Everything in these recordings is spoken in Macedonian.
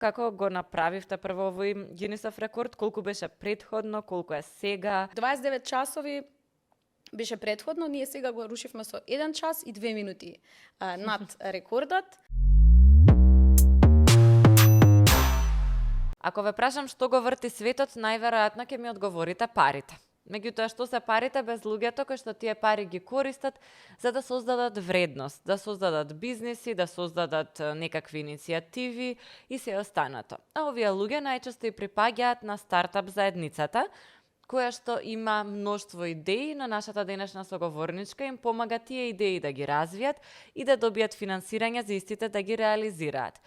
Како го направивте прво овој Гинисов рекорд? Колку беше предходно, колку е сега? 29 часови беше предходно, ние сега го рушивме со 1 час и 2 минути над рекордот. Ако ве прашам што го врти светот, најверојатно ќе ми одговорите парите. Меѓутоа, што се парите без луѓето кои што тие пари ги користат за да создадат вредност, да создадат бизниси, да создадат некакви иницијативи и се останато. А овие луѓе најчесто и припаѓаат на стартап заедницата, која што има мноштво идеи, но нашата денешна соговорничка им помага тие идеи да ги развијат и да добијат финансирање за истите да ги реализираат.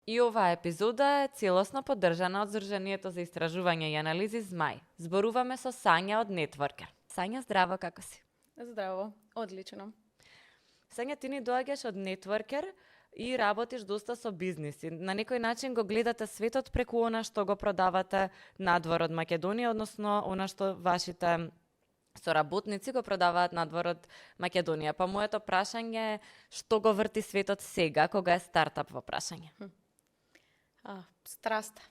И оваа епизода е целосно поддржана од Здруженијето за истражување и анализи ЗМАј. Зборуваме со Сања од Networker. Сања, здраво, како си? Здраво, одлично. Сања, ти ни доаѓаш од Networker и работиш доста со бизниси. На некој начин го гледате светот преку она што го продавате надвор од Македонија, односно она што вашите соработници го продаваат надвор од Македонија. Па моето прашање е што го врти светот сега, кога е стартап во прашање? Страста.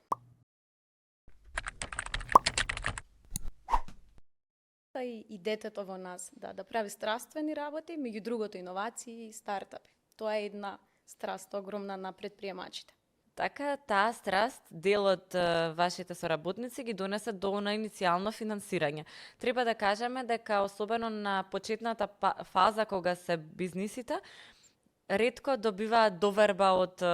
И детето во нас, да прави страствени работи, меѓу другото иновации и стартапи. Тоа е една страст огромна на предприемачите. Така, таа страст, дел од вашите соработници ги донесе до она иницијално финансирање. Треба да кажеме дека особено на почетната фаза кога се бизнисите, ретко добиваат доверба од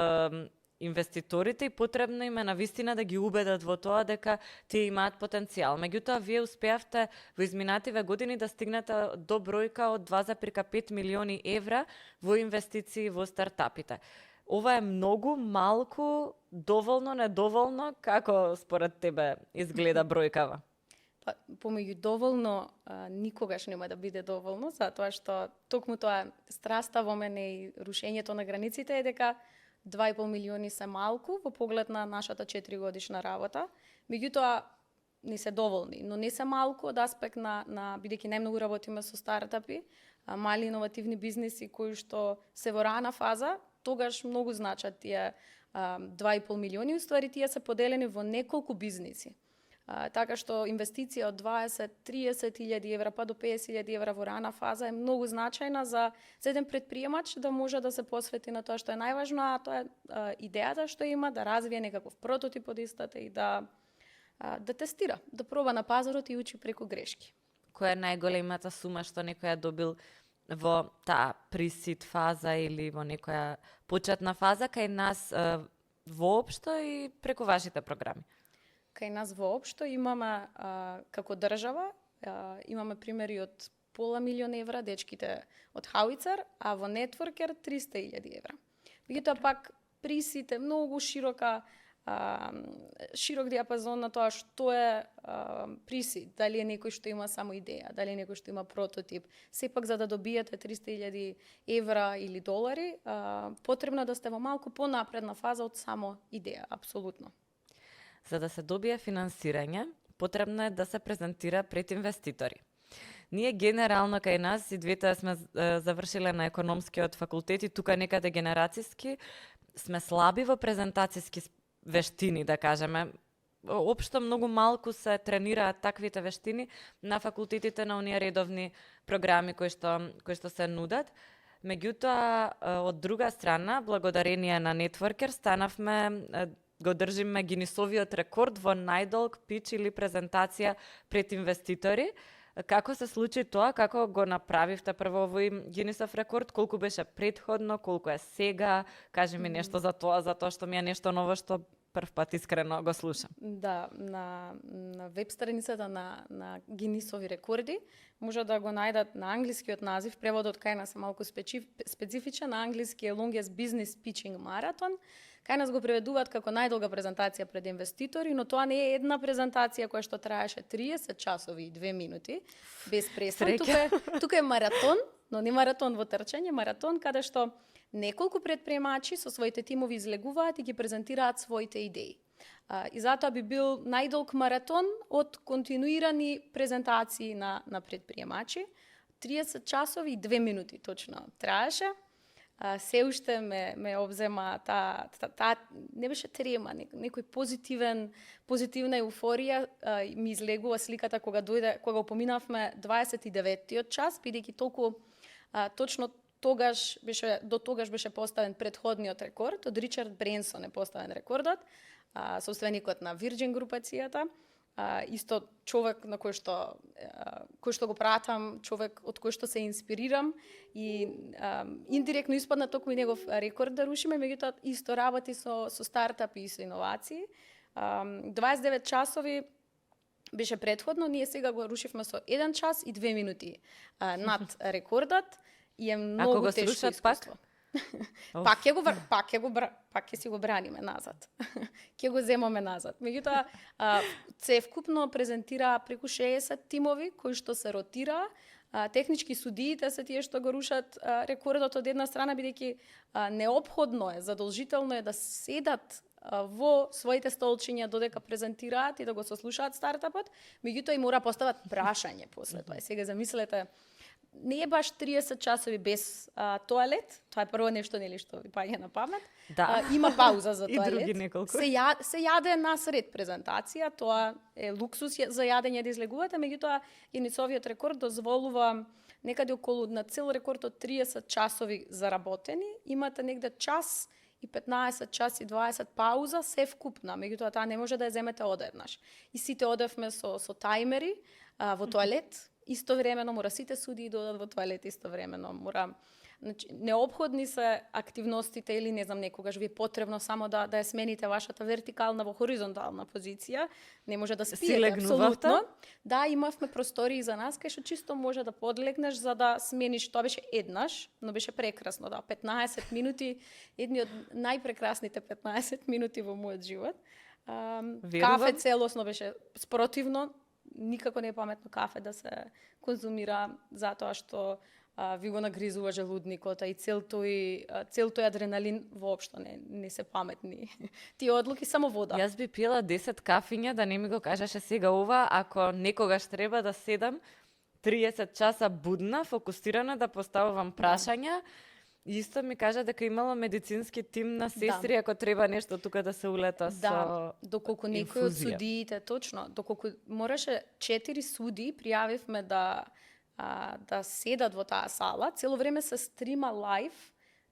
инвеститорите и потребно им е навистина да ги убедат во тоа дека тие имаат потенцијал. Меѓутоа, вие успеавте во изминативе години да стигнете до бројка од 2,5 милиони евра во инвестиции во стартапите. Ова е многу, малку, доволно, недоволно? Како според тебе изгледа бројкава? Помеѓу доволно, никогаш нема да биде доволно, затоа што токму тоа страста во мене и рушењето на границите е дека 2,5 милиони се малку во поглед на нашата 4-годишна работа. Меѓутоа, не се доволни, но не се малку од аспект на бидејќи најмногу работиме со стартапи, мали иновативни бизниси кои што се во рана фаза, тогаш многу значат тие 2,5 милиони, уствари тие се поделени во неколку бизниси. Така што инвестиција од 20-30 илјади евра па до 50 илјади евра во рана фаза е многу значајна за еден предприемач да може да се посвети на тоа што е најважно, а тоа е идејата што има, да развие некаков прототип од истата и да тестира, да проба на пазарот и учи преку грешки. Која е најголемата сума што некој е добил во таа присид фаза или во некоја почетна фаза кај нас воопшто и преку вашите програми? Кај нас воопшто имаме, како држава, имаме примери од пола милион евра, дечките од Хауицар, а во Networker 300.000 евра. Меѓутоа пак присид е многу широк диапазон на тоа што е присид, дали е некој што има само идеја, дали е некој што има прототип. Сепак за да добиете 300.000 евра или долари, потребно да сте во малку понапредна фаза од само идеја, апсолутно. За да се добие финансирање, потребно е да се презентира пред инвеститори. Ние генерално кај нас и двете сме завршиле на економскиот факултет и тука некаде генерацијски сме слаби во презентацијски вештини, да кажеме. Општо многу малку се тренираат таквите вештини на факултетите на оние редовни програми кои што се нудат. Меѓутоа, од друга страна, благодарение на Networker, станавме го држиме Гинисовиот рекорд во најдолг пич или презентација пред инвеститори. Како се случи тоа? Како го направивте прво овој Гинисов рекорд? Колку беше предходно? Колку е сега? Кажи ми нешто за тоа што ми е нешто ново што прв пат искрено го слушам. Да, на веб страницата на Гинисови рекорди може да го најдат на англискиот назив, преводот кај нас е малку специфичен, на англиски е Longest Business Pitching Marathon. Кај нас го преведуваат како најдолга презентација пред инвеститори, но тоа не е една презентација која што траеше 30 часови и 2 минути, без престан. Тука е маратон, но не маратон во трчање, маратон каде што неколку предприемачи со своите тимови излегуваат и ги презентираат своите идеи. И затоа би бил најдолг маратон од континуирани презентации на предприемачи. 30 часови и 2 минути точно траеше. се уште ме обзема та не беше трема, некој позитивна еуфорија, ми излегува сликата кога го поминавме 29-тиот час, бидејќи толку точно до тогаш беше поставен претходниот рекорд, од Ричард Бренсон е поставен рекордот, собственикот на Virgin групацијата, исто човек на кој што го пратам, човек од кој што се инспирирам и индиректно испадна токму и негов рекорд да рушиме, меѓутоа исто работи со стартапи и со иновации. 29 часови беше претходно, ние сега го рушивме со 1 час и 2 минути над рекордот и е многу тешко искуство. Пак ќе си го браниме назад. Ќе го земаме назад. Меѓутоа, цевкупно презентира преку 60 тимови кои што се ротира. Технички судиите се тие што го рушат рекордот од една страна, бидејќи неопходно е, задолжително е да седат во своите столчиња додека презентираат и да го сослушаат стартапот, меѓутоа и мора постават прашање после тоа. Сега замислете, не е баш 30 часови без тоалет, тоа е прво нешто нели што ви паѓа на памет. Да. Има пауза за И тоалет. други неколку. Се јаде насред презентација, тоа е луксус за јадење да излегувате, меѓутоа Гинесовиот рекорд дозволува некаде околу на цел рекорд од 30 часови заработени, имате негде час и 15, час и 20 пауза, се вкупна, меѓутоа таа не може да ја земете одеднаш. И сите одевме со тајмери во тоалет, истовремено мора сите судии да одат во тоалет истовремено, значи неопходни се активностите или не знам, некогаш ви е потребно само да ја смените вашата вертикална во хоризонтална позиција, не може да спиете апсолутно. Да, имавме простории за нас кај што чисто може да подлегнеш за да смениш, тоа беше еднаш, но беше прекрасно, да, 15 минути, едни од најпрекрасните 15 минути во мојот живот. Кафе целосно беше спротивно, никако не е паметно кафе да се конзумира затоа што ви го нагризува желудникот, и цел тој адреналин воопшто не се паметни. Тие одлуки само вода. Јас би пила 10 кафиња да не ми го кажеше сега ова, ако некогаш треба да седам 30 часа будна, фокусирана да поставувам прашања. Исто ми кажа дека имало медицински тим на сестри, ако треба нешто тука да се улета со доколку некој од судиите, точно, доколку мораше 4 судии пријавивме да седат во таа сала, цело време се стрима лайв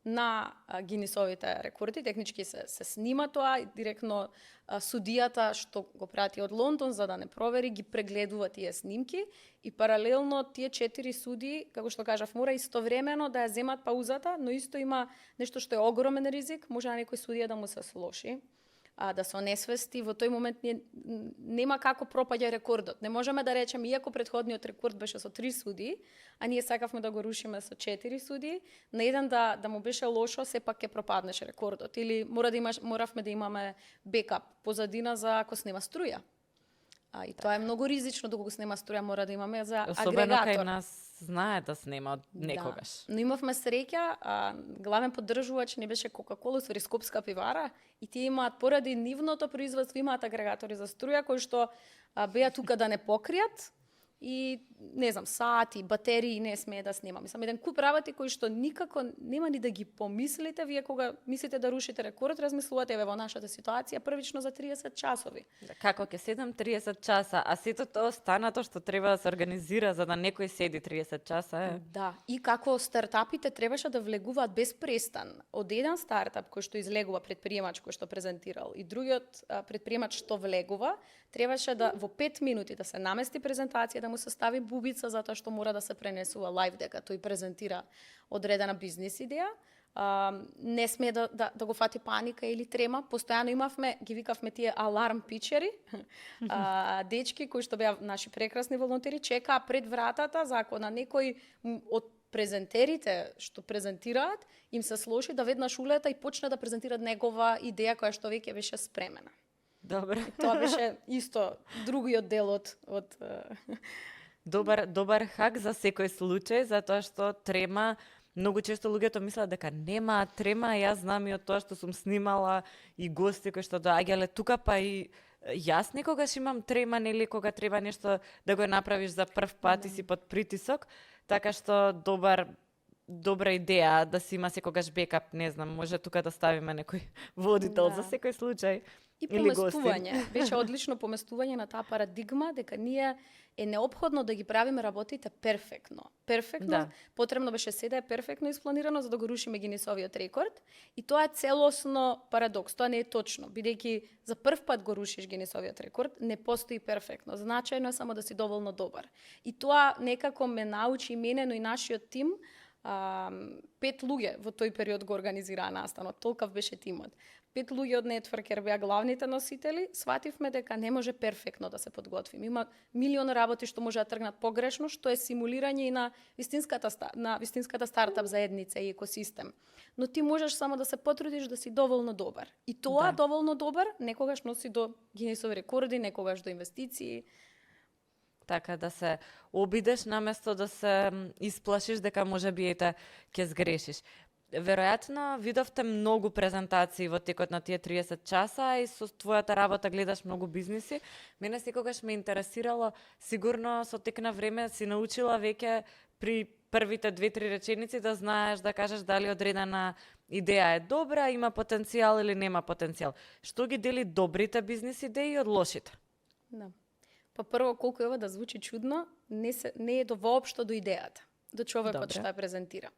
на Гинесовите рекорди, технички се снима тоа, директно судијата што го прати од Лондон за да не провери, ги прегледува тие снимки и паралелно тие 4 судии, како што кажав, мора истовремено да ја земат паузата, но исто има нешто што е огромен ризик, може на некој судија да му се слоши, да се онесвести, во тој момент нема како пропаѓа рекордот. Не можеме да речеме, иако претходниот рекорд беше со 3 судии, а ние сакавме да го рушиме со 4 судии, на еден да му беше лошо, сепак ќе пропаднеше рекордот. Или моравме да имаме бекап позадина за ако снема струја. И тоа е многу ризично, доколку снема струја мора да имаме за агрегатор. Особено кај нас знае да снема некогаш. Да. Но имавме среќа, главен поддржувач не беше Кока-кола, со Скопска пивара, и тие имаат поради нивното производство, имаат агрегатори за струја кои што беа тука да не покријат и не знам, сати, батерии не смее да снима. Мислам, еден куп работи кои што никако нема ни да ги помислите, вие кога мислите да рушите рекорд, размислувате во нашата ситуација првично за 30 часови. Како ќе седам 30 часа, а сето тоа останато што треба да се организира за да некој седи 30 часа е. Да, и како стартапите требаше да влегуваат без престан. Од еден стартап кој што излегува, предприемач кој што презентирал, и другиот предприемач што влегува, требаше да во 5 минути да се намести презентација, да му се стави бубица затоа што мора да се пренесува лайв дека тој презентира одредена бизнис идеја. Не смее да го фати паника или трема. Постојано ги викавме тие аларм пичери, дечки кои што беа наши прекрасни волонтери, чекаа пред вратата за ако на некој од презентерите што презентираат им се сложи да веднаш улета и почне да презентираат негова идеја која што веќе беше спремена. Добро. Тоа беше исто другиот дел од Добар хак за секој случај, затоа што трема, многу често луѓето мислат дека нема трема, јас знам и од тоа што сум снимала и гости кои што доаѓале тука, па и јас некогаш имам трема, нели, кога треба нешто да го направиш за прв пат и си под притисок, така што добар добра идеја да си има секогаш бекап, не знам, може тука да ставиме некој водител Да. за секој случај. И Или гостин. поместување. Беше одлично поместување на таа парадигма дека ние е неопходно да ги правиме работите перфектно. Перфектно, Да. потребно беше се да е перфектно испланирано за да го рушиме Гинисовиот рекорд. И тоа е целосно парадокс, тоа не е точно. Бидејќи за прв пат го рушиш Гинисовиот рекорд, не постои перфектно. Значајно е само да си доволно добар. И тоа некако ме научи мене, но и нашиот тим, 5 луѓе во тој период го организираа настанот, толкав беше тимот. 5 луѓе од Networker беа главните носители, свативме дека не може перфектно да се подготвиме. Има милион работи што може да тргнат погрешно, што е симулирање и на вистинската стартап заедница и екосистем. Но ти можеш само да се потрудиш да си доволно добар. И тоа доволно добар некогаш носи до Гинисови рекорди, некогаш до инвестиции. Така да се обидеш наместо да се исплашиш дека можеби ете ќе сгрешиш. Веројатно видовте многу презентации во текот на тие 30 часа и со твојата работа гледаш многу бизниси. Мене секогаш ме интересирало, сигурно со тек на време си научила веќе при првите 2-3 реченици да знаеш да кажеш дали одредена идеја е добра, има потенцијал или нема потенцијал. Што ги дели добрите бизнис идеи од лошите? Да. Па прво, колку е ова да звучи чудно, не е до воопшто до идејата, до човекот што ја презентира.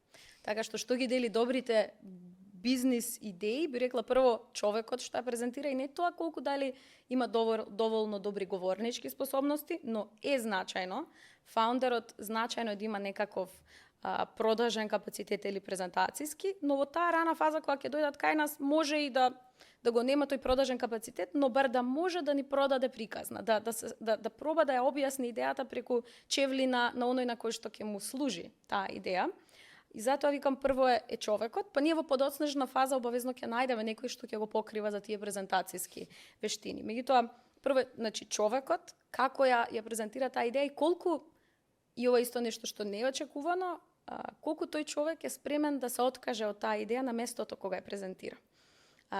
Така што ги дели добрите бизнис идеи, би рекла прво човекот што ја презентира и не тоа колку дали има доволно добри говорнички способности, но е значајно, фаундерот значајно да има некаков продажен капацитет или презентацијски, но во таа рана фаза кога ќе дојдат кај нас може и да го нема тој продажен капацитет, но бар да може да ни продаде приказна, да проба да ја објасни идејата преку чевли на оној на кој што ќе му служи таа идеја. И затоа викам прво е човекот, па ние во подоцнежна фаза обавезно ќе најдеме некој што ќе го покрива за тие презентацијски вештини. Меѓутоа, прво значи човекот како ја презентира таа идеја и колку, и ова исто нешто што не е очекувано, колку тој човек е спремен да се откаже од таа идеја на местото кога ја презентира.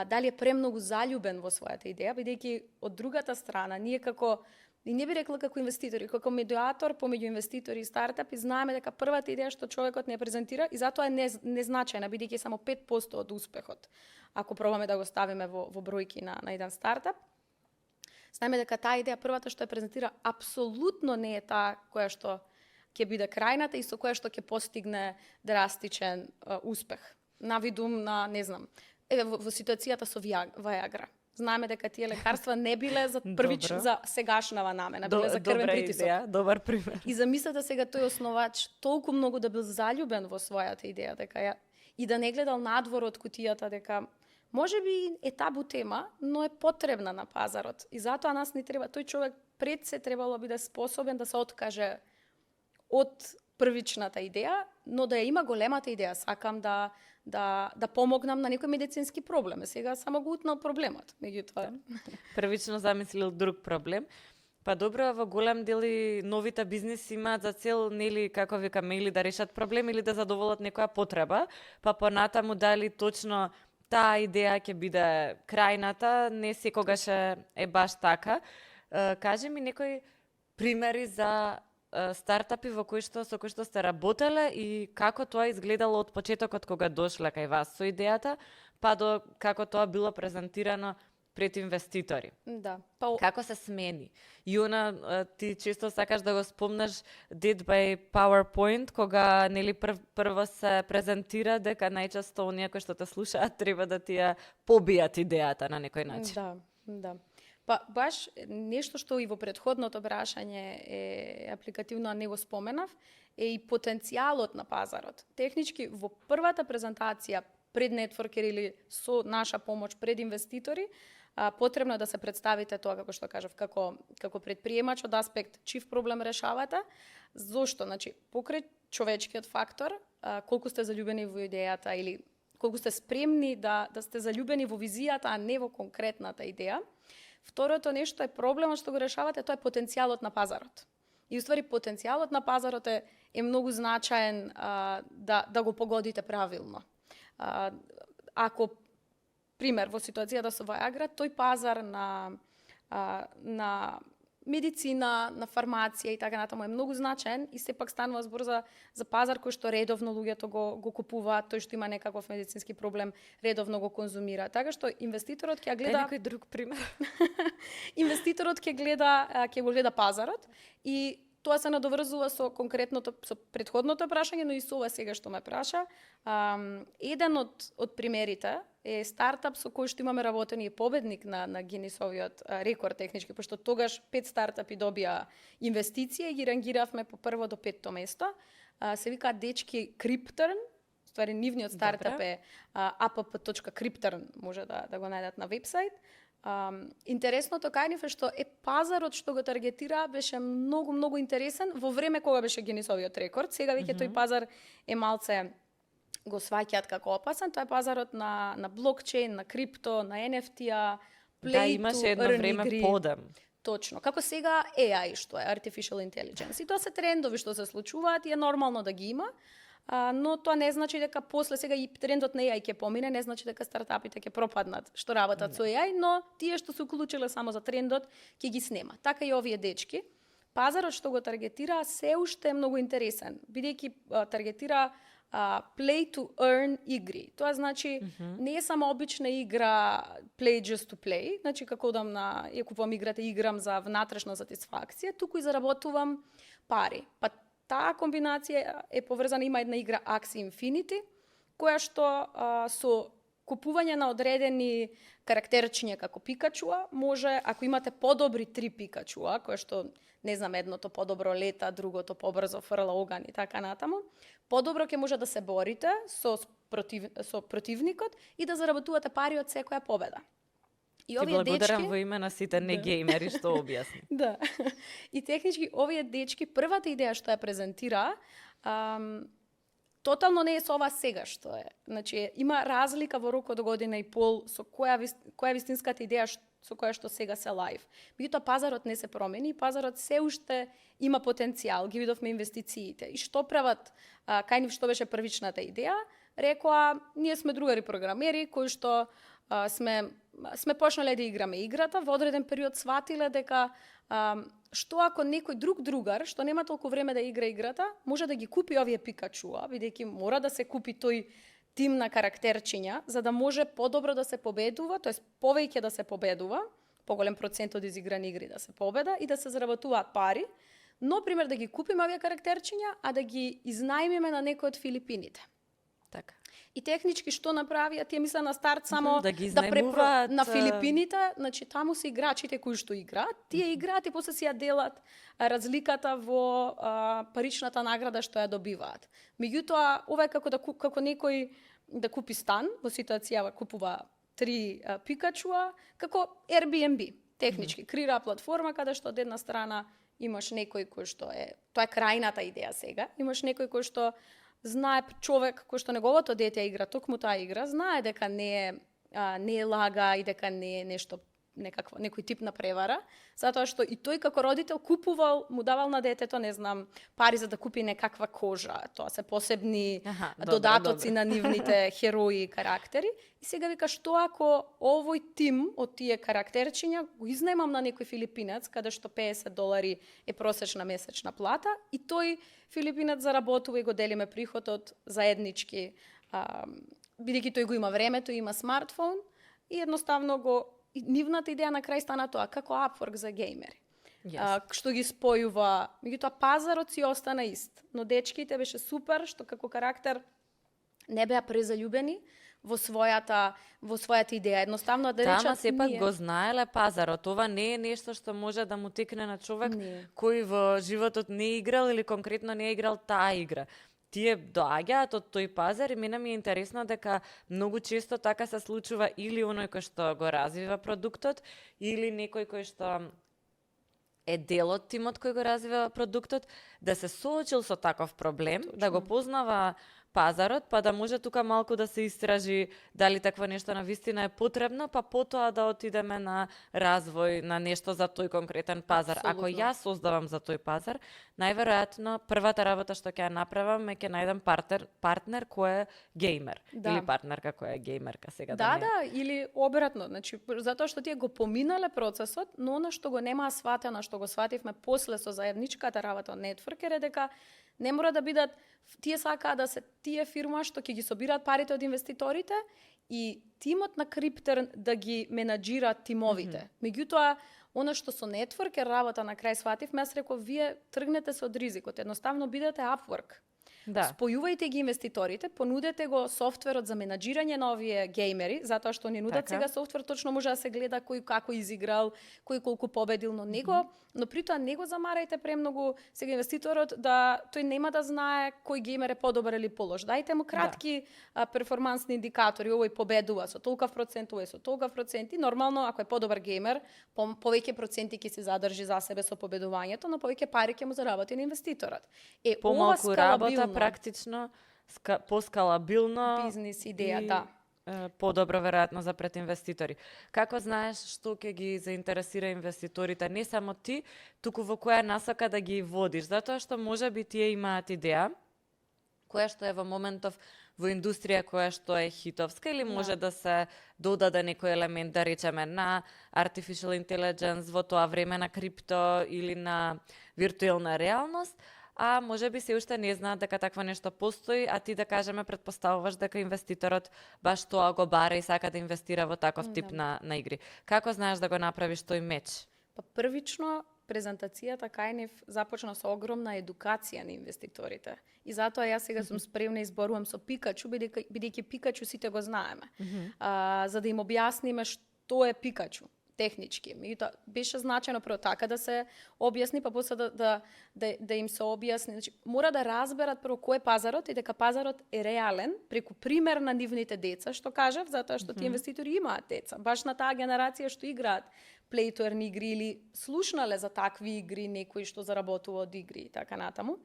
Дали е премногу заљубен во својата идеја, бидејќи од другата страна ние како, и не би рекла како инвеститори, како медиатор помеѓу инвеститори и стартапи, знаеме дека првата идеја што човекот не презентира и затоа е незначајна, бидејќи само 5% од успехот. Ако пробаме да го ставиме во бројки на еден стартап, знаеме дека таа идеја првата што ја презентира апсолутно не е таа која што ќе биде крајната и со која што ќе постигне драстичен успех. Навидум на, не знам, во ситуацијата со Viagra. Знаеме дека тие лекарства не биле за за сегашнава намена, биле за крвен притисок. Добра идеја, добар пример. И замислете сега тој основач толку многу да бил заљубен во својата идеја, дека и да не гледал надвор од кутијата, дека можеби е табу тема, но е потребна на пазарот. И затоа нас ни треба, тој човек пред се требало биде способен да се откаже од првичната идеја, но да ја има големата идеја. Сакам да помогнам на некој медицински проблем. Сега само го утнал проблемот. Меѓутоа, првично замислил друг проблем. Па добро, во голем дел и новите бизниси имаат за цел, нели, како викаме, или да решат проблем, или да задоволат некоја потреба, па понатаму дали точно таа идеја ќе биде крајната, не секогаш е баш така. Кажи ми некои примери за стартапи со кои што сте работеле и како тоа изгледало од почетокот кога дошле кај вас со идејата, па до како тоа било презентирано пред инвеститори. Да. Како се смени? И ти често сакаш да го спомнеш Dead by PowerPoint, кога нели прво се презентира дека најчесто оние кои што те слушаат треба да ти ја побијат идејата на некој начин. Да. Па баш нешто што и во претходното прашање е апликативно, а не го споменав, е и потенцијалот на пазарот. Технички во првата презентација пред Networker или со наша помош пред инвеститори, потребно е да се представите тоа, како што кажав, како предприемач од аспект чив проблем решавате. Зошто? Значи, покрај човечкиот фактор, колку сте заљубени во идејата или колку сте спремни да сте заљубени во визијата, а не во конкретната идеја. Второто нешто е проблемот што го решавате, тоа е потенцијалот на пазарот. И уствари потенцијалот на пазарот е многу значаен да го погодите правилно. Ако, пример, во ситуацијата со Viagra, тој пазар на медицина, на фармација и така натаму е многу значаен и сепак станува збор за пазар кој што редовно луѓето го купуваат, тој што има некаков медицински проблем, редовно го конзумира. Така што инвеститорот ќе гледа некој друг пример. Инвеститорот ќе го гледа пазарот и тоа се надоврзува со претходното прашање, но и со ова сега што ме праша. Еден од примерите е стартап со кој што имаме работени и победник на Гинисовиот рекорд технички, пошто тогаш 5 стартапи добија инвестиција и ги рангиравме по прво до 5-то место. Се викаат дечки Crypturn, ствари нивниот стартап е app.crypturn, може да го најдат на вебсайт. Интересното кај нив е што пазарот што го таргетира беше многу интересен во време кога беше Гинисовиот рекорд. Сега веќе тој пазар е малце го сваќаат како опасен. Тоа е пазарот на блокчейн, на крипто, на NFT-а, play Да, to имаше едно earn време игри. подем. Точно. Како сега AI, што е Artificial Intelligence. И тоа се трендови што се случуваат и е нормално да ги има. Но тоа не значи дека после сега и трендот на AI ќе помине, не значи дека стартапите ќе пропаднат што работат со AI, но тие што се уклучиле само за трендот ќе ги снема. Така и овие дечки. Пазарот што го таргетира се уште е многу интересен, бидејќи таргетира play to earn игри. Тоа значи не е само обична игра play just to play, значи како да ја купувам играта, играм за внатрешна сатисфакција, туку и заработувам пари. Па таа комбинација е поврзана, има една игра Axie Infinity, која што со купување на одредени карактерчиња како Пикачуа, може, ако имате подобри 3 Пикачуа, која што, не знам, едното подобро лета, другото побрзо фрла оган и така натаму, подобро ќе може да се борите со противникот и да заработувате пари од секоја победа. И Ти благодарам во име на сите не геймери што објасни. Да. И технички овие дечки, првата идеја што ја презентира, тотално не е со ова сега што е. Значи, има разлика во рок од година и пол со која е вистинската идеја со која што сега се лајв. Меѓутоа пазарот не се промени, пазарот се уште има потенцијал, ги видовме инвестициите. И што прават, кај нив што беше првичната идеја, рекоа, ние сме другари програмери кои што сме почнале да играме играта, во одреден период сватиле дека што ако некој другар, што нема толку време да игра играта, може да ги купи овие Пикачуа, бидејќи мора да се купи тој тим на карактерчиња, за да може подобро да се победува, тоест повеќе да се победува, поголем процент од изиграни игри да се победа и да се заработуваат пари, но, пример, да ги купиме овие карактерчиња, а да ги изнајмиме на некој од Филипините. Така. И технички што направија, тие мисля на старт само да ги изнајмуваат на Филипините, значи таму се играчите кои што играат, тие играат и после си ја делат разликата во паричната награда што ја добиваат. Меѓутоа, ова е како некој да купи стан, во ситуација купува 3 Пикачуа, како Airbnb, технички креира платформа каде што од една страна имаш некој кој што тоа е крајната идеја сега, имаш некој кој што знае, човек кој што неговото дете игра токму таа игра, знае дека не е лага и дека не е нешто некој тип на превара, затоа што и тој како родител купувал, му давал на детето, не знам, пари за да купи некаква кожа. Тоа се посебни додатоци на нивните херои и карактери. И сега вика, што ако овој тим од тие карактерчиња го изнајмам на некој филипинец, каде што $50 е просечна месечна плата, и тој филипинец заработува и го делиме приходот заеднички, бидејќи тој го има времето, има смартфон и едноставно нивната идеја на крај стана тоа, како Upwork за геймери. Што ги спојува, меѓутоа пазарот си остана ист, но дечките беше супер, што како карактер не беа презалюбени во својата идеја. Едноставно да речат, Тама сепак го знаеле пазарот. Ова не е нешто што може да му текне на човек кој во животот не играл или конкретно не играл таа игра. Тие доаѓаат од тој пазар и мене ми е интересно дека многу често така се случува или оној кој што го развива продуктот, или некој кој што е дел од тимот кој го развива продуктот, да се соочил со таков проблем, да го познава пазарот, па да може тука малку да се истражи дали такво нешто на вистина е потребно, па потоа да отидеме на развој на нешто за тој конкретен пазар. Ако Апсолутно. јас создавам за тој пазар, најверојатно првата работа што ќе ја направам е ќе најдам партнер кој е геймер Да. или партнерка која е геймерка сега Да, не. да, или обратно, значи затоа што тие го поминале процесот, но она што го немаа сватено, што го свативме после со заедничката работа од Networker е дека не мора да бидат тие сакаат да се тие фирма што ќе ги собираат парите од инвеститорите и тимот на Cryptern да ги менаџира тимовите. Меѓутоа, она што со Networker работа на крај свативме, јас реков, вие тргнете се од ризикот, едноставно бидете Upwork. Да. Спојувајте ги инвеститорите, понудете го софтверот за менаџирање на овие геймери, затоа што ни нудат Така. сега софтвер, точно може да се гледа кој како изиграл, кој колку победил, но него, но при тоа не го замарајте премногу сега инвеститорот да тој нема да знае кој геймер е подобар или полош. Дајте му кратки перформансни индикатори, овој победува со толкав процент, овој со толкав процент и нормално ако е подобар геймер, повеќе проценти ќе се задржи за себе со победувањето, но повеќе пари ќе му заработи на инвеститорот. Ова Помалку работа, скалабилно практично, поскалабилно бизнис идеја, и, да. Подобро веројатно за пред инвеститори. Како знаеш што ќе ги заинтересира инвеститорите, не само ти, туку во која насока да ги водиш, затоа што можеби тие имаат идеја која што е во моментов во индустрија која што е хитовска или може да се додаде некој елемент, да речеме, на artificial intelligence во тоа време на крипто или на виртуелна реалност, а може би се уште не знаат дека такво нешто постои, а ти да кажеме предпоставуваш дека инвеститорот баш тоа го бара и сака да инвестира во таков тип на игри. Како знаеш да го направиш тој меч? Па првично презентацијата кај нив започна со огромна едукација на инвеститорите. И затоа јас сега сум спремна и зборувам со Пикачу, бидејќи Пикачу сите го знаеме. За да им објасниме што е Пикачу технички. Меѓутоа беше значајно прво така да се објасни, па после да им се објасни. Значи, мора да разберат прво кој е пазарот и дека пазарот е реален преку пример на нивните деца, што кажав, затоа што тие инвеститори имаат деца. Баш на таа генерација што играат play to earn игри или слушнале за такви игри, некои што заработува од игри и така натаму.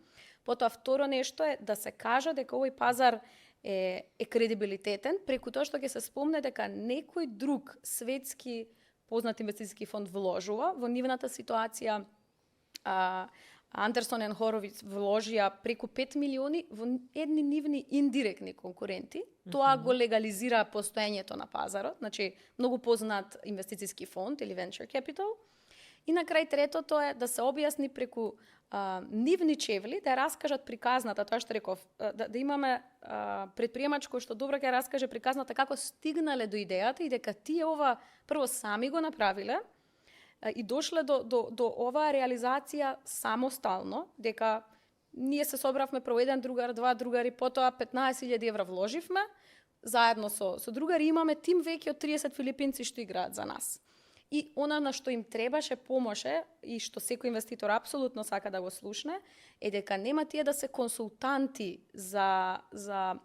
Потоа второ нешто е да се каже дека овој пазар е кредибилитетен преку тоа што ќе се спомне дека некој друг светски познат инвестицијски фонд вложува во нивната ситуација. Андерсон и Хоровиц вложија преку 5 милиони во едни нивни индиректни конкуренти. Тоа го легализира постоењето на пазарот, значи многу познат инвестицијски фонд или venture capital. И на крај третото е да се објасни преку нивни чевли, да раскажат приказната, тоа што реков, да имаме предприемач кој што добро ќе раскаже приказната како стигнале до идејата и дека тие ова прво сами го направиле и дошле до оваа реализација самостално, дека ние се собравме прво еден другар, два другари, потоа 15.000 евра вложивме, заедно со другари имаме тим веќе од 30 филипинци што играат за нас. И она на што им требаше помоше и што секој инвеститор апсолутно сака да го слушне, е дека нема тие да се консултанти за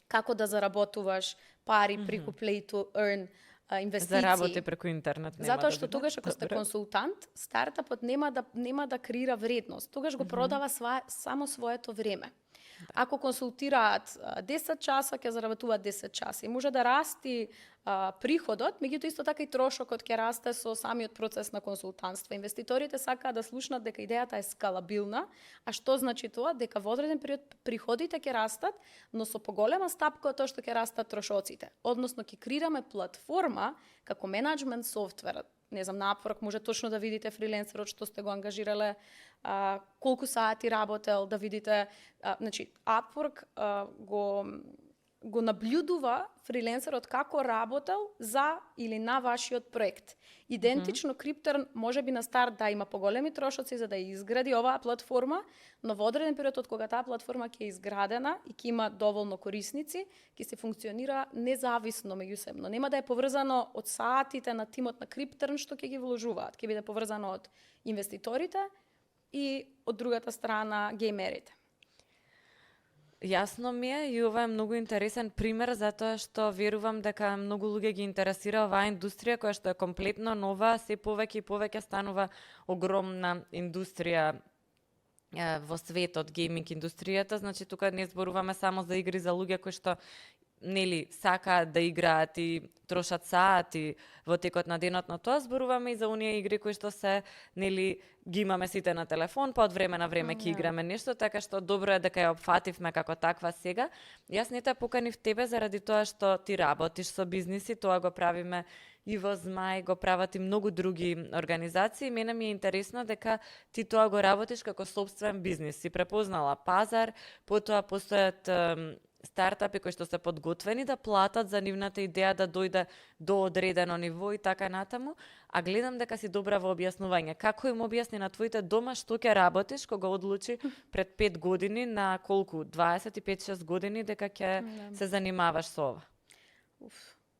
како да заработуваш пари преку play to earn инвестиции. За работи преку интернет нема. Затоа да што биде. тогаш ако сте консултант, стартапот нема да креира вредност. Тогаш го продава само своето време. Ако консултираат 10 часа, ќе заработуваат 10 часа. И може да расти приходот, меѓутоа исто така и трошокот ќе расте со самиот процес на консултантство. Инвеститорите сакаат да слушнат дека идејата е скалабилна, а што значи тоа? Дека во одреден период приходите ќе растат, но со поголема стапка од тоа што ќе растат трошоците. Односно ќе креираме платформа како менаџмент софтвер. Не знам, на Upwork може точно да видите фриленсерот што сте го ангажирале, колку сати работел, да видите, значи Upwork го наблюдува фриленсерот како работел за или на вашиот проект. Идентично Cryptern може би на старт да има поголеми трошоци за да ја изгради оваа платформа, но во одреден период од кога таа платформа ќе е изградена и ќе има доволно корисници, ќе се функционира независно меѓусебно. Нема да е поврзано од саатите на тимот на Cryptern што ќе ги вложуваат, ќе биде поврзано од инвеститорите и од другата страна геймерите. Јасно ми е и ова е многу интересен пример затоа што верувам дека многу луѓе ги интересира оваа индустрија која што е комплетно нова, се повеќе и повеќе станува огромна индустрија во светот гейминг индустријата, значи тука не зборуваме само за игри за луѓе кои што нели сакаат да играат и трошат сати во текот на денот на тоа, зборуваме и за оние игри кои што се нели ги имаме сите на телефон, па од време на време ќе играме нешто, така што добро е дека ја опфативме како таква сега. Јас не те поканив тебе заради тоа што ти работиш со бизниси, тоа го правиме и во Змај, го прават и многу други организации. Мене ми е интересно дека ти тоа го работиш како сопствен бизнис. Си препознала пазар, потоа постојат стартапи кои што се подготвени да платат за нивната идеја да дојде до одредено ниво и така натаму, а гледам дека си добра во објаснување. Како им објасни на твоите дома што ќе работиш кога одлучи пред 5 години на колку 25-6 години дека ќе се занимаваш со ова?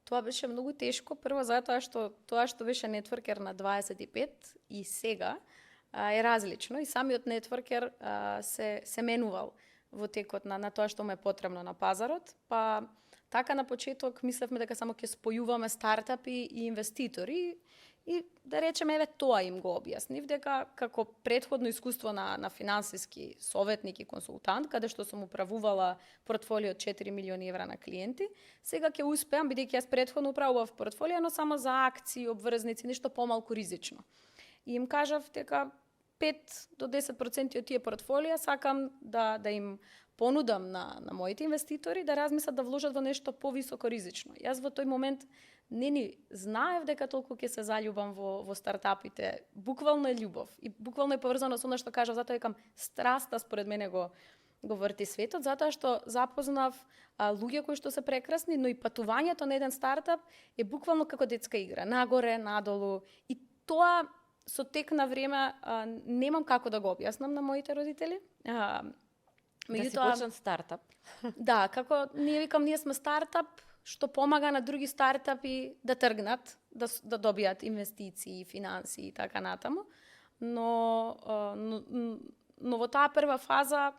Тоа беше многу тешко, прво затоа што тоа што беше нетворкер на 25 и сега е различно и самиот нетворкер се менувал во текот на тоа што му е потребно на пазарот, па така на почеток мислевме дека само ќе спојуваме стартапи и инвеститори и да речеме еве тоа им го објаснив дека како претходно искуство на финансиски советник и консултант каде што сум управувала портфолио од 4 милиони евра на клиенти, сега ќе успеам бидејќи јас претходно управував портфолио, но само за акции, обврзници, нешто помалку ризично. И им кажав дека 5 до 10% од тие портфолија сакам да им понудам на моите инвеститори да размислат да вложат во нешто повисоко ризично. Јас во тој момент не ни знаев дека толку ќе се заљубам во стартапите. Буквално е љубов и буквално е поврзано со она што кажав, затоа викам страста според мене го врти светот, затоа што запознав луѓе кои што се прекрасни, но и патувањето на еден стартап е буквално како детска игра, нагоре, надолу и тоа со тек на време немам како да го објаснам на моите родители. Да си почнат стартап. Да, како ние сме стартап што помага на други стартапи да тргнат, да добијат инвестиции, финанси и така натаму. Но во таа прва фаза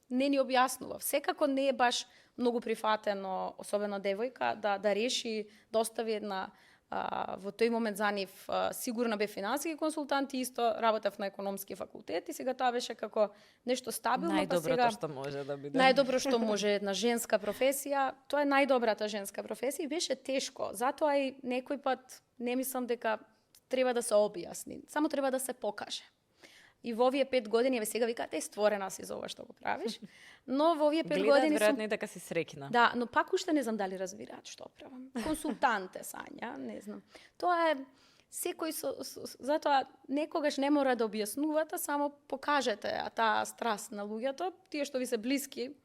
не ни објаснува. Секако не е баш многу прифатено, особено девојка, да реши да остави една во тој момент за нив сигурно бе финансиски консултант и исто работев на економски факултет и сега тоа беше како нешто стабилно, најдоброто што може да биде. Најдобро што може една женска професија, тоа е најдобрата женска професија и беше тешко. Затоа и некој пат не мислам дека треба да се објасни, само треба да се покаже. И во овие 5 години, еве сега викате, створена си за ова што го правиш, но во овие 5 години веројатно и дека си среќна. Да, но пак уште не знам дали разбираат што правам. Консултанте Сања, не знам. Тоа е секој затоа некогаш не мора да објаснувате, само покажете таа страст на луѓето, тие што ви се блиски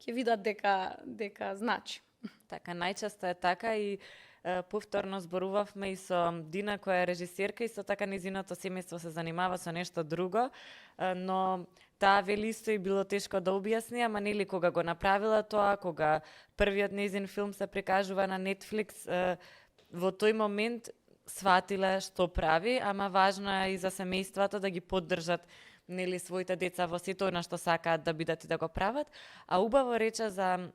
ќе видат дека значи. Така, најчесто е така и повторно зборувавме и со Дина која е режисерка и со така низиното семејство се занимава со нешто друго, но таа вели исто и било тешко да објасни, ама нели кога го направила тоа, кога првиот нејзин филм се прикажува на Netflix, во тој момент сватила што прави, ама важно е и за семејствата да ги поддржат нели своите деца во сето она што сакаат да бидат и да го прават, а убаво рече за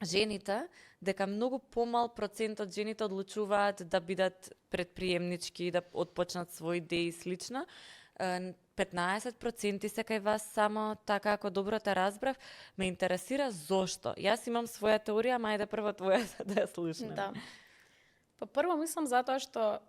жените, дека многу помал процент од жените одлучуваат да бидат предприемнички, да отпочнат свои идеи и слично. 15% се кај вас само така, ако добро те разбрав. Ме интересира зошто. Јас имам своја теорија, ама ајде прво твоја да ја слушнем. Да. Па прво мислам затоа што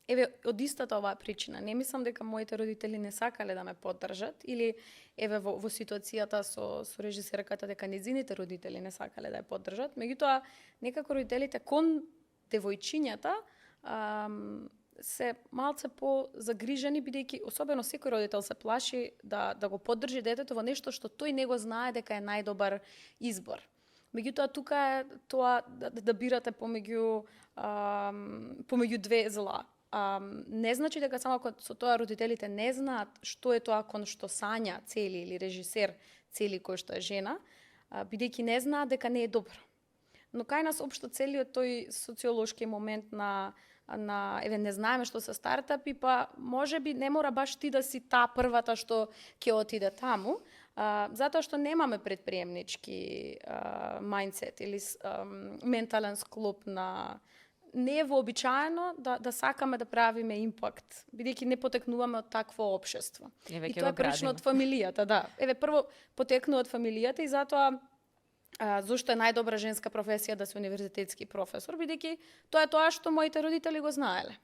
еве од истата оваа причина. Не мислам дека моите родители не сакале да ме поддржат или еве во ситуацијата со режисерката дека нејзините родители не сакале да ја поддржат. Меѓутоа некако родителите кон девојчињата се малце по-загрижени бидејќи особено секој родител се плаши да го поддржи детето во нешто што тој не го знае дека е најдобар избор. Меѓутоа тука е тоа да бирате помеѓу две зла. Не значи дека само ако со тоа родителите не знаат што е тоа кон што Сања цели или режисер цели кој што е жена, бидејќи не знаат дека не е добро. Но кај нас општо целиот тој социолошки момент на еве не знаеме што се стартапи, па можеби не мора баш ти да си таа првата што ќе отиде таму, затоа што немаме предприемнички мајндсет или ментален склоп на не е вообичаено да сакаме да правиме импакт, бидејќи не потекнуваме од такво општество. И тоа е првично од фамилијата, да. Еве, прво потекнува од фамилијата и затоа зошто е најдобра женска професија да си универзитетски професор, бидејќи тоа е тоа што моите родители го знаеле.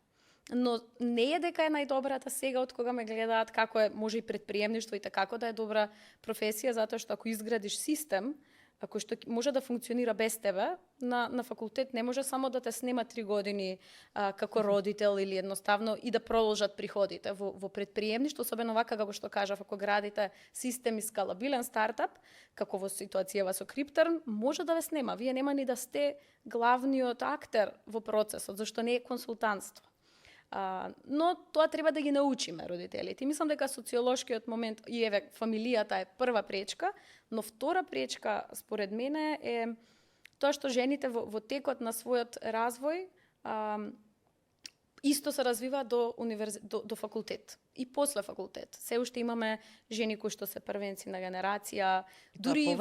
Но не е дека е најдобрата сега од кога ме гледаат како е може и предприемништво и како да е добра професија, затоа што ако изградиш систем кој што може да функционира без тебе, на факултет не може само да те снема 3 години како родител или едноставно и да продолжат приходите. Во предприемништво, особено вака како што кажав, ако градите систем и скалабилен стартап, како во ситуацијава со Криптърн, може да ве снема. Вие нема ни да сте главниот актер во процесот, зашто не е консултантство. Но тоа треба да ги научиме родителите. Мислам дека социолошкиот момент и еве фамилијата е прва пречка, но втора пречка според мене е тоа што жените во текот на својот развој исто се развива до факултет и после факултет. Се уште имаме жени кои што се првенци на генерација, дури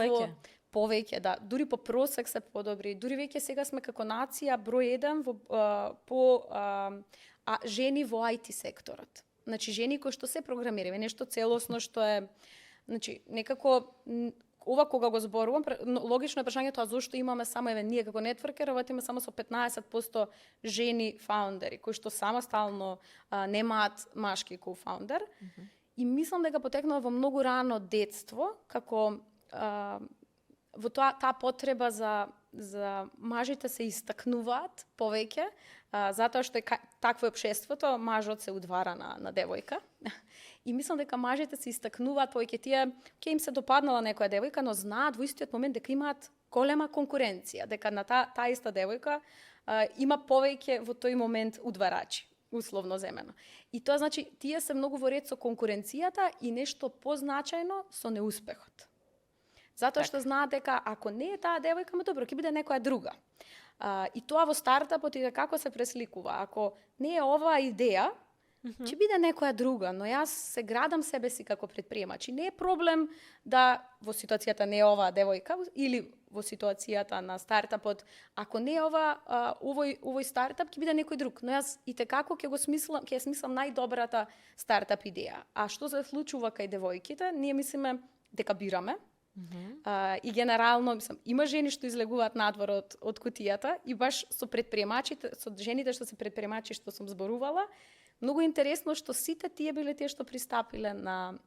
повеќе, да, дури по просек се подобри, дури веќе сега сме како нација број 1 по жени во IT секторот. Значи жени кои што се програмираат, нешто целосно што е, значи некако ова кога го зборувам, логично е прашањето зошто имаме само ние како нетворк работиме само со 15% жени фаундери кои што самостално немаат машки кофаундер. И мислам дека потекнува во многу рано детство како во таа потреба за мажите се истакнуваат повеќе, затоа што такво е општеството, мажот се удвара на девојка. И мислам дека мажите се истакнуваат повеќе, тие ќе им се допаднала некоја девојка, но знаат во истиот момент дека имаат голема конкуренција, дека на таа иста девојка има повеќе во тој момент удварачи, условно земено. И тоа значи тие се многу во ред со конкуренцијата и нешто позначајно со неуспехот. Затоа што знаат дека ако не е таа девојка, добро, ќе биде некоја друга. И тоа во стартапот и како се пресликува. Ако не е оваа идеја, ќе биде некоја друга, но јас се градам себе си како предприемач. И не е проблем да во ситуацијата не е оваа девојка или во ситуацијата на стартапот, ако не е овој стартап, ќе биде некој друг. Но јас итекако ќе смислам најдобрата стартап идеја. А што се случува кај девојките? Ние мислиме дека бираме. И генерално, мислам, има жени што излегуваат надвор од кутијата и баш со предприемачите, со жените што се предприемачи што сум зборувала, многу интересно што сите тие биле тие што пристапиле на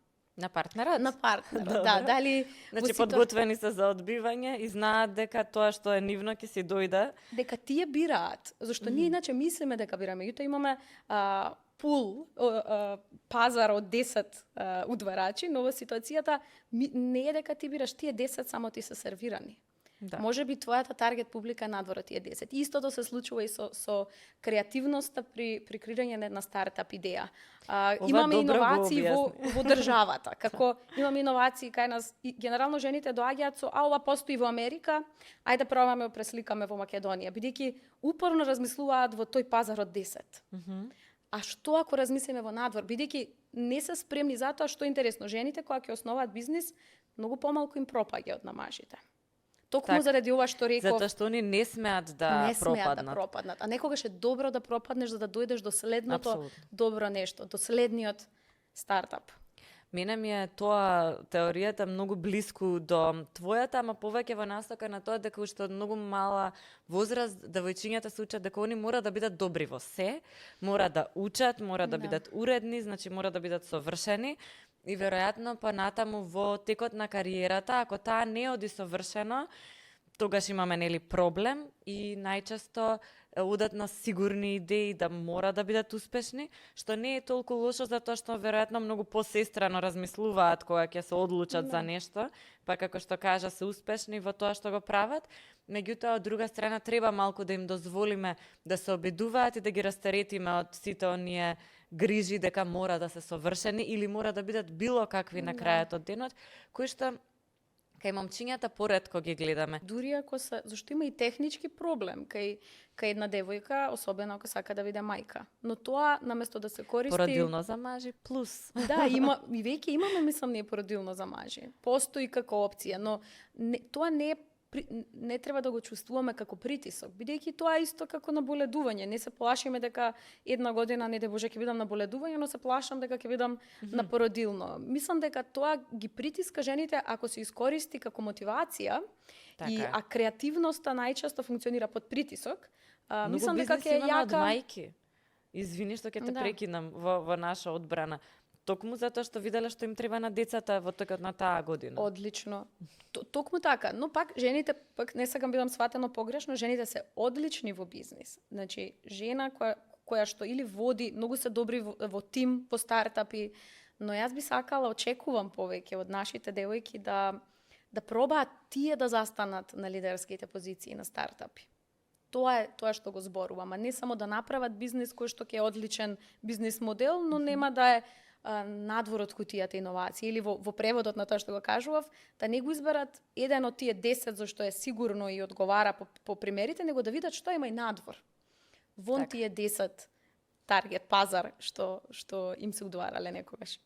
партнерот? На партнерот, да. Дали значи подготвени се за одбивање и знаат дека тоа што е нивно ќе си дојде. Дека тие бираат, зашто ние иначе мислиме дека бираме. Јута имаме пул, пазар од 10 удварачи, но во ситуацијата не е дека ти бираш, тие 10 само ти се сервирани. Да. Може би твојата таргет публика е надвор од тие 10. Истото се случува и со креативноста при креирање на една стартап идеја. Имаме иновации во државата. Како имаме иновации кај нас, и генерално жените доаѓаат со ова постои во Америка, ајде пробаме да пресликаме во Македонија, бидејќи упорно размислуваат во тој пазар од 10. А што ако размислиме во надвор, бидејќи не се спремни за тоа, што е интересно, жените кои ќе основаат бизнис, многу помалку им пропаѓа од на мажите. Токму заради ова што реков. Затоа што они не смеат да пропаднат. А некогаш е добро да пропаднеш за да дојдеш до следното добро нешто, до следниот стартап. Мене ми е тоа теоријата многу блиску до твојата, ама повеќе во насока на тоа дека уште од многу мала возраст девојчињата се учат дека они мора да бидат добри во се, мора да учат, мора да бидат уредни, значи мора да бидат совршени. И веројатно па натаму во текот на кариерата, ако таа не оди совршено, тогаш имаме нели проблем и најчесто одат на сигурни идеи да мора да бидат успешни, што не е толку лошо затоа што веројатно многу посестрано размислуваат кога ќе се одлучат за нешто, па како што кажа се успешни во тоа што го прават. Меѓутоа од друга страна треба малку да им дозволиме да се обидуваат и да ги растеретиме од сите оние грижи дека мора да се совршени или мора да бидат било какви на крајот од денот, кои што кај момчињата поретко ги гледаме. Дури ако се, зашто има и технички проблем кај една девојка, особено ако сака да биде мајка. Но тоа наместо да се користи породилно за мажи плюс. Да, и веќе имаме, мислам, не породилно за мажи. Постои како опција, но тоа не е не треба да го чувствуваме како притисок, бидејќи тоа е исто како наболедување. Не се плашиме дека една година, не де Боже, ќе бидам наболедување, но се плашам дека ќе бидам на породилно. Мислам дека тоа ги притиска жените ако се искористи како мотивација, а креативноста најчесто функционира под притисок. Мислам дека ќе е јака. Од мајки. Извини што ќе те прекинам во наша одбрана. Токму затоа што виделе што им треба на децата во текот на таа година. Одлично. Токму така, но пак жените, пак не сакам бидам сватено погрешно, жените се одлични во бизнис. Значи, жена која што или води, многу се добри во тим, по стартапи, но јас би сакала, очекувам повеќе од нашите девојки да пробаат тие да застанат на лидерските позиции на стартапи. Тоа е што го зборувам, а не само да направат бизнис кој што ќе е одличен бизнис модел, но нема да е надвор од кутијата иновации, или во преводот на тоа што го кажував, да не го изберат еден од тие 10 зашто е сигурно и одговара по примерите, него да видат што има и надвор. Вон тие 10 таргет пазар што им се удварале некогаш.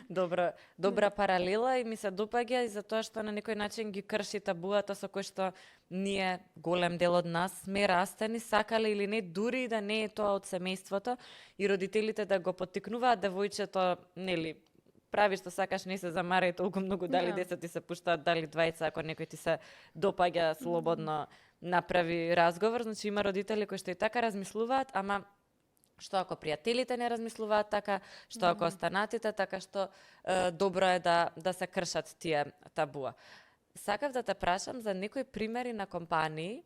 Добра паралела и ми се допаѓа и затоа што на некој начин ги крши табуата со кој што ние, голем дел од нас, сме растени, сакале или не, дури и да не е тоа од семејството и родителите да го поттикнуваат девојчето, нели, прави што сакаш, не се замарај толку многу, дали 10 ти се пуштаат, дали 20, ако некој ти се допаѓа, слободно направи разговор. Значи има родители кои што и така размислуваат, ама што ако пријателите не размислуваат така, што ако останатите, така што добро е да се кршат тие табуа. Сакав да те прашам за некои примери на компании.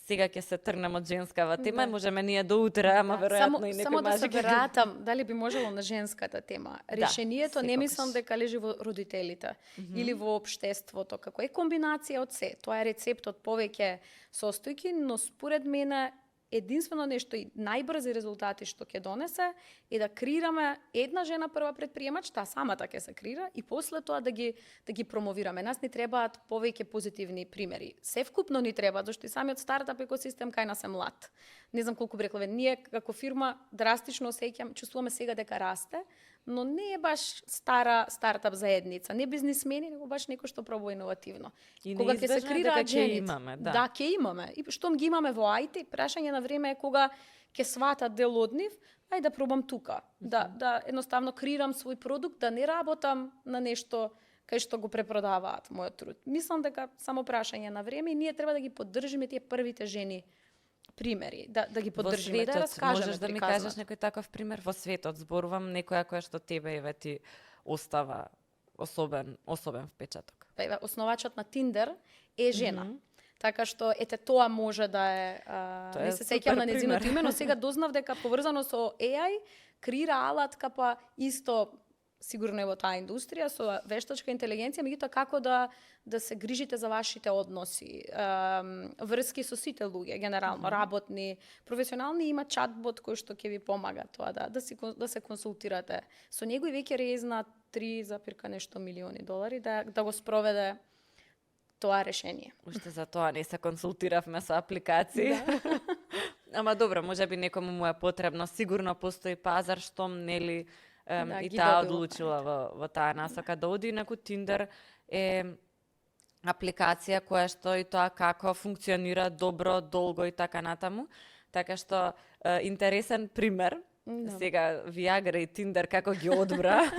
Сега ќе се тргнем од женскава тема, можеме ние до утре, ама веројатно и некои само да се мажи вратам, дали би можело на женската тема. Решението не мислам дека лежи во родителите или во општеството, како е комбинација од се. Тоа е рецепт од повеќе состојки, но според мене единствено нешто и најбрзи резултати што ќе донесе е да креираме една жена прва предприемач, таа самата ќе се креира и после тоа да ги промовираме. Нас ни требаат повеќе позитивни примери. Севкупно ни треба, зашто и самиот стартап екосистем кај нас е млад. Не знам колку би рекле, ние како фирма драстично чувствуваме сега дека расте, но не е баш стара стартап заедница, не бизнисмени, него баш некој што пробува иновативно. И кога ќе се креираат жените, имаме, да, ќе имаме. И штом ги имаме во IT, прашање на време е кога ќе сватат дел од нив, ај да пробам тука. Да едноставно креирам свој продукт, да не работам на нешто кај што го препродаваат мојот труд. Мислам дека само прашање на време и ние треба да ги поддржиме тие првите жени примери, да ги поддржиме, да раскажеме. Можеш да ми кажеш некој таков пример во светот? Зборувам некоја која што тебе еве ти остава особен впечаток. Основачот на Tinder е жена. Така што ете тоа може да е не се сеќам на нејзиното име, но сега дознав дека поврзано со AI креира алатка па исто сигурно е во таа индустрија со вештачка интелигенција, меѓутоа како да се грижите за вашите односи, врски со сите луѓе, генерално, работни, професионални, има чатбот кој што ќе ви помага тоа да се консултирате. Со него и веќе резна 3, нешто милиони долари да го спроведе тоа решение. Уште за тоа не се консултиравме со апликации. Ама добро, можеби некому му е потребно, сигурно постои пазар штом нели и таа одлучила во таа насока да оди, инаку Tinder е апликација која што и тоа како функционира добро, долго и така натаму. Така што интересен пример. Сега Viagra и Tinder како ги одбра.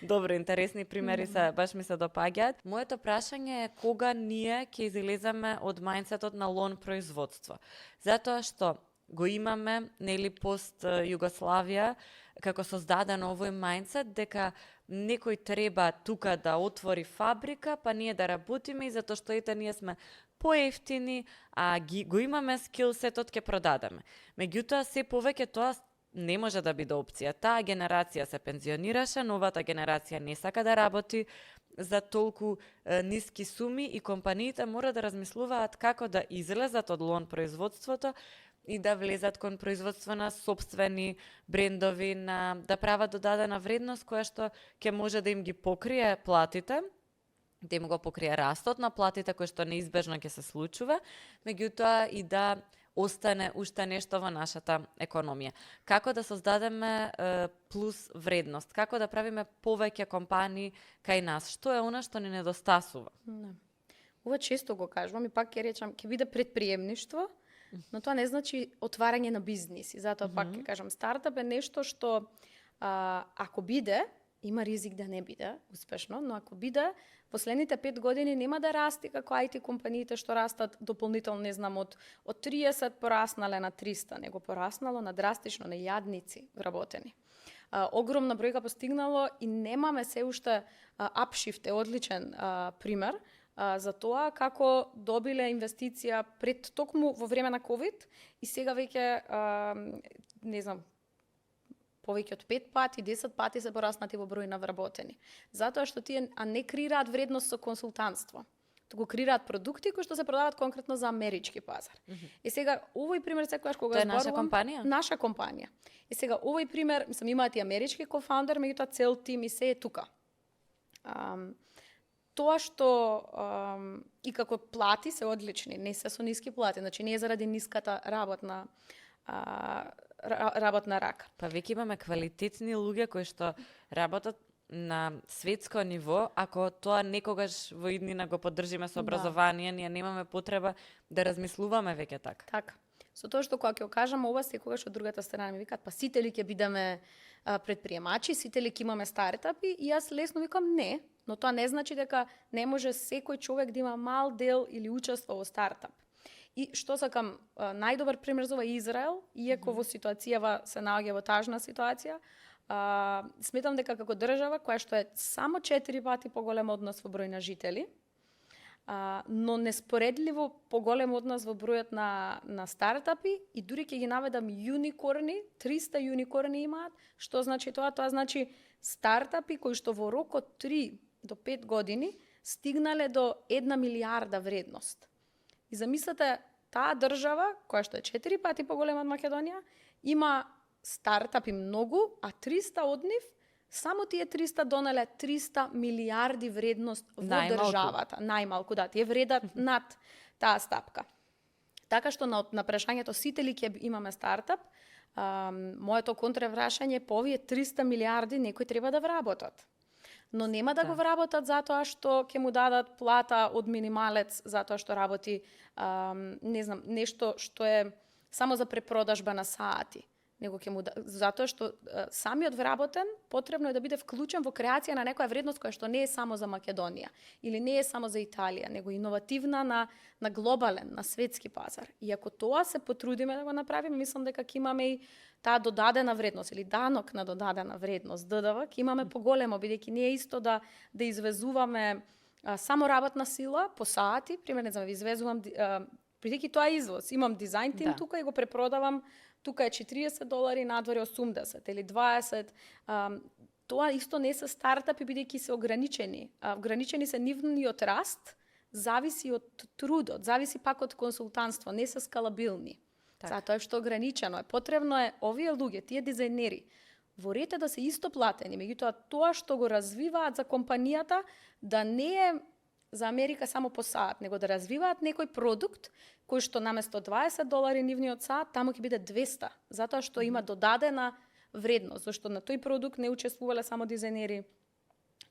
Добро, интересни примери се, баш ми се допаѓаат. Моето прашање е кога ние ќе излеземе од мајндсетот на лон производство. Затоа што го имаме, нели, пост Југославија, како создадено овој мајндсет, дека некој треба тука да отвори фабрика, па ние да работиме и затоа што ете ние сме поевтини, а го имаме скилсетот, ќе продадеме. Меѓутоа, се повеќе тоа не може да биде опција. Таа генерација се пензионираше, новата генерација не сака да работи за толку ниски суми и компаниите мора да размислуваат како да излезат од лон производството и да влезат кон производство на собствени брендови, да прават додадена вредност која што ќе може да им ги покрие платите, да им го покрие растот на платите кој што неизбежно ќе се случува, меѓутоа и да остане уште нешто во нашата економија. Како да создадеме плюс вредност, како да правиме повеќе компании кај нас, што е она што ни недостасува? ова често го кажувам и пак ќе речам, ќе биде предприемништво, но тоа не значи отварање на бизнис. И затоа пак ќе кажам, стартап е нешто што ако биде, има ризик да не биде успешно, но ако биде, последните 5 години нема да расти како IT компаниите што растат дополнително, не знам, од 30 пораснале на 300, него пораснало на драстично, на јадници вработени. Огромна бројка постигнало и немаме се уште Upshift е одличен пример за тоа како добиле инвестиција пред токму во време на COVID и сега веќе не знам, повеќе од 5 пати, 10 пати се пораснати во број на вработени. Затоа што тие не креираат вредност со консултантство, туку креираат продукти кои што се продаваат конкретно за амерички пазар. И сега овој пример секогаш кога Тоа е наша компанија? Наша компанија. И сега овој пример, мислам, имаат и амерички кофаундер, меѓутоа цел тим и се е тука. Тоа што и како плати се одлични, не се со ниски плати, значи не е заради ниската работна рака. Па веќе имаме квалитетни луѓе кои што работат на светско ниво, ако тоа некогаш во иднина го поддржиме со образование, ние немаме потреба да размислуваме веќе така. Така. Со тоа што кога ќе кажам ова, секогаш од другата страна ми викаат, па сите ли ќе бидеме предприемачи, сите ли ќе имаме стартапи, и јас лесно викам не, но тоа не значи дека не може секој човек да има мал дел или учество во стартап. И што сакам, најдобар пример за ова е Израел, иако во ситуацијава се наоѓа во тажна ситуација, сметам дека како држава, која што е само 4 пати поголем од нас во број на жители, но неспоредливо поголем од нас во бројот на стартапи, и дури ќе ги наведам юникорни, 300 юникорни имаат. Што значи тоа? Тоа значи стартапи кои што во рок од 3 до 5 години стигнале до 1 милиарда вредност. И замислете, таа држава, која што е 4 пати поголема од Македонија, има стартапи многу, а 300 од нив, само тие 300 донеле 300 милиарди вредност во државата. Најмалку, да, тие вредат над таа стапка. Така што на прашањето сите ли ќе имаме стартап, моето контраврашање по овие 300 милиарди некој треба да вработат. Но нема да го вработат затоа што ќе му дадат плата од минималец, затоа што работи не знам, нешто што е само за препродажба на сати. Него ќе му затоа што самиот вработен потребно е да биде вклучен во креација на некоја вредност која што не е само за Македонија или не е само за Италија, него иновативна на глобален, на светски пазар. И ако тоа се потрудиме да го направиме, мислам дека ќе имаме и таа додадена вредност или данок на додадена вредност, ДДВ, ќе имаме поголемо, бидејќи не е исто да извезуваме само работна сила по сати, примерно за извезувам бидејќи тоа е извоз. Имам дизајн тим тука и го препродавам. Тука е $40, надвор е 80 или 20. Тоа исто не се стартапи, бидејќи се ограничени. Ограничени се нивниот раст, зависи од трудот, зависи пак од консултантство, не се скалабилни. Затоа е што ограничено е. Потребно е овие луѓе, тие дизајнери, во ред да се исто платени, меѓутоа тоа што го развиваат за компанијата да не е за Америка само по саат, него да развиваат некој продукт кој што наместо $20 нивниот саат, таму ќе биде 200, затоа што има додадена вредност, зашто на тој продукт не учествувале само дизајнери,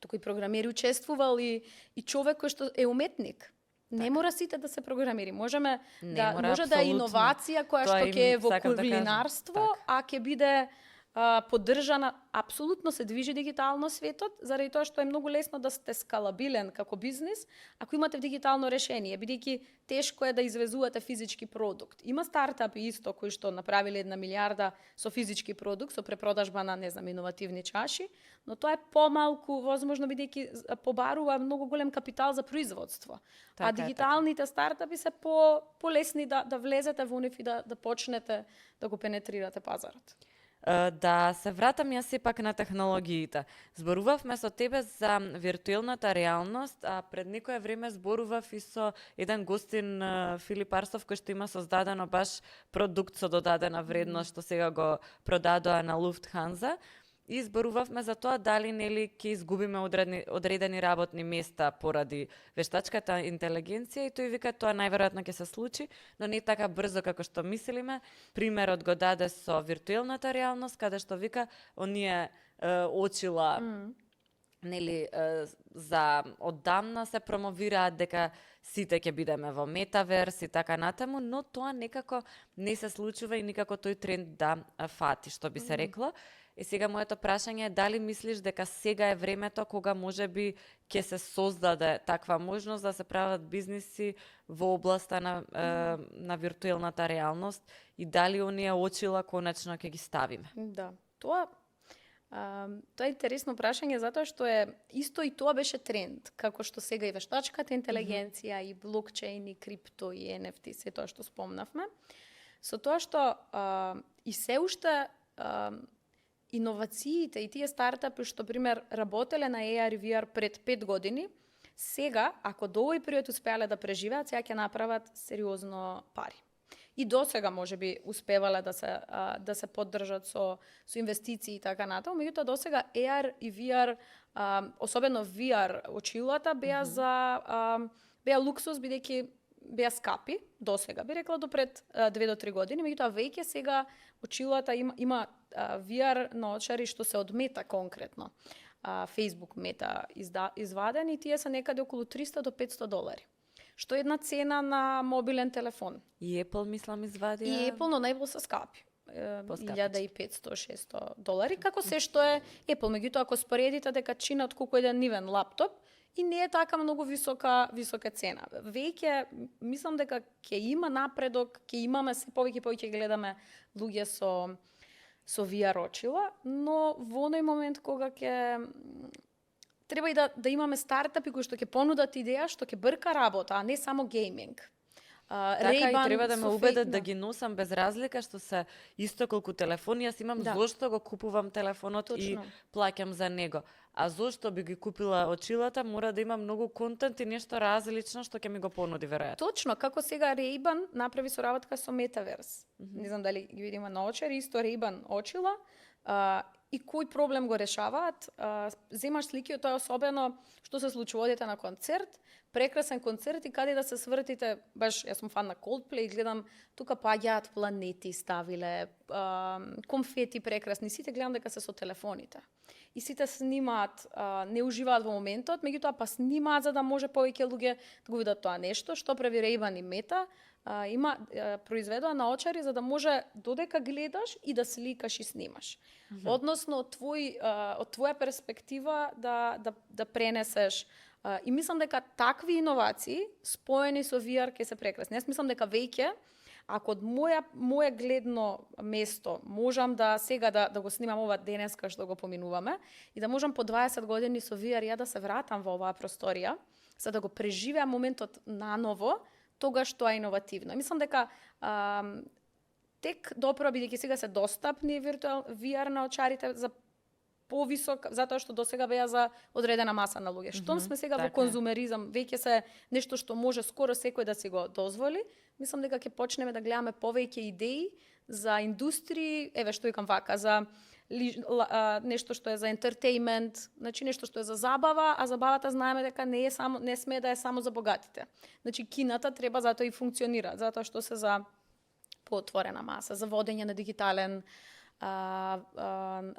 туку и програмери учествувал и човек кој што е уметник. Не мора сите да се програмери, може да е иновација која што ќе е во кулинарство, а ќе биде поддржана, апсолутно се движи дигитално светот, заради тоа што е многу лесно да сте скалабилен како бизнис, ако имате дигитално решение, бидејќи тешко е да извезувате физички продукт. Има стартапи исто кои што направиле 1 милиарда со физички продукт, со препродажба на, не знам, иновативни чаши, но тоа е помалку возможно бидејќи побарува многу голем капитал за производство. А дигиталните стартапи се полесни да влезете во нив и да почнете да го пенетрирате пазарот. Да се вратам јас сепак на технологиите. Зборувавме со тебе за виртуелната реалност, а пред некое време зборував и со еден гостин Филип Арсов, кој што има создадено баш продукт со додадена вредност, што сега го продадоа на Lufthansa. И зборувавме за тоа дали нели ќе изгубиме одредени работни места поради вештачката интелигенција, и тој вика тоа најверојатно ќе се случи, но не така брзо како што мислиме. Примерот го даде со виртуелната реалност, каде што вика оние очила нели за одамна се промовираат дека сите ќе бидеме во метаверс и така натаму, но тоа некако не се случува и никако тој тренд да фати, што би се рекло. И сега моето прашање е дали мислиш дека сега е времето кога можеби ќе се создаде таква можност да се прават бизниси во областа на виртуелната реалност и дали оние очила конечно ќе ги ставиме? Да, тоа е интересно прашање затоа што е исто и тоа беше тренд, како што сега и вештачката интелигенција и блокчейн и крипто и NFT, се тоа што спомнавме. Со тоа што и се уште иновациите и тие стартапи што пример работеле на AR и VR пред 5 години, сега ако до овој период успеале да преживеат, сега ќе направат сериозно пари. И досега можеби успевале да се поддржат со инвестиции и така натаму, меѓутоа досега AR и VR, особено VR очилата беа луксус бидејќи беа скапи досега, би рекла до пред 2 до 3 години, меѓутоа веќе сега очилата има VR наочари што се од Мета конкретно. Facebook Мета извадени и тие се некаде околу $300 до $500. Што е една цена на мобилен телефон. И Apple, мислам, извадија. И Apple, но најбол се скапи. $1,500-600, како се што е Apple. Меѓутоа, ако споредите дека чинат колку еден нивен лаптоп, и не е така многу висока цена. Веќе, мислам дека ќе има напредок, ќе имаме се повеќе гледаме луѓе со VR очила, но во оној момент кога треба и да имаме стартапи кои што ќе понудат идеја што ќе брка работа, а не само гейминг. Така и треба да ме убедат да ги носам без разлика, што се исто колку телефон. Јас имам зошто го купувам телефонот и плаќам за него. А зошто би ги купила очилата, мора да има многу контент и нешто различно што ќе ми го понуди веројатно. Точно, како сега Ray-Ban направи соработка со Metaverse. Не знам дали ги видиме наочари, исто Ray-Ban очила. И кој проблем го решаваат, земаш слики од тоа, особено што се случува, одите на концерт, прекрасен концерт и каде да се свртите, баш јас сум фан на Coldplay и гледам тука паѓаат планети, ставиле конфети прекрасни, сите гледам дека се со телефоните. И сите снимаат, не уживаат во моментот, меѓутоа па снимаат за да може повеќе луѓе да го видат тоа нешто, што прави Ray-Ban и Мета, произведоа наочари за да може додека гледаш и да сликаш и снимаш. Односно од твоја перспектива да пренесеш. И мислам дека такви иновации споени со VR ќе се прекрасни. Јас мислам дека веќе ако од моje гледно место можам да сега да го снимам ова денеска што го поминуваме и да можам по 20 години со VR ја да се вратам во оваа просторија, за да го преживеам моментот наново, тогаш тоа е иновативно. Мислам дека тек допро бидејќи сега се достапни VR наочарите за повисок, затоа што досега беа за одредена маса на луѓе. Штом сме сега во конзумеризам, веќе се нешто што може скоро секој да си го дозволи, мислам дека ќе почнеме да гледаме повеќе идеи за индустрии, еве што викам вака, за нешто што е за ентертејмент, значи нешто што е за забава, а забавата знаеме дека не сме да е само за богатите. Значи кината треба затоа и функционира, затоа што се за поотворена маса, за водење на дигитален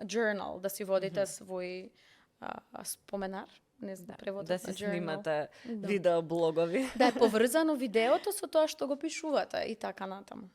journal, да си водите свој споменар, не знам преводот да си снимате Да. видеоблогови. Да е поврзано видеото со тоа што го пишувате и така натаму.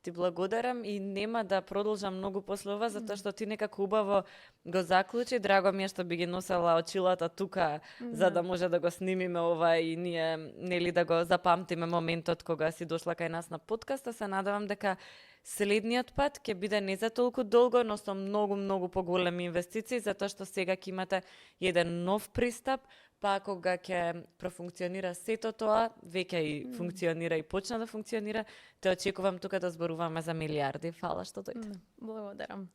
Ти благодарам и нема да продолжам многу после ова, затоа што ти некако убаво го заклучи. Драго ми е што би ги носела очилата тука, за да може да го снимиме ова и ние, нели, да го запамтиме моментот кога си дошла кај нас на подкаста. Се надевам дека следниот пат ќе биде не за толку долго, но со многу поголеми инвестиции, затоа што сега ќе имате еден нов пристап, па кога ќе профункционира сето тоа, веќе и функционира и почна да функционира, те очекувам тука да зборуваме за милиарди. Фала што дојде. Благодарам.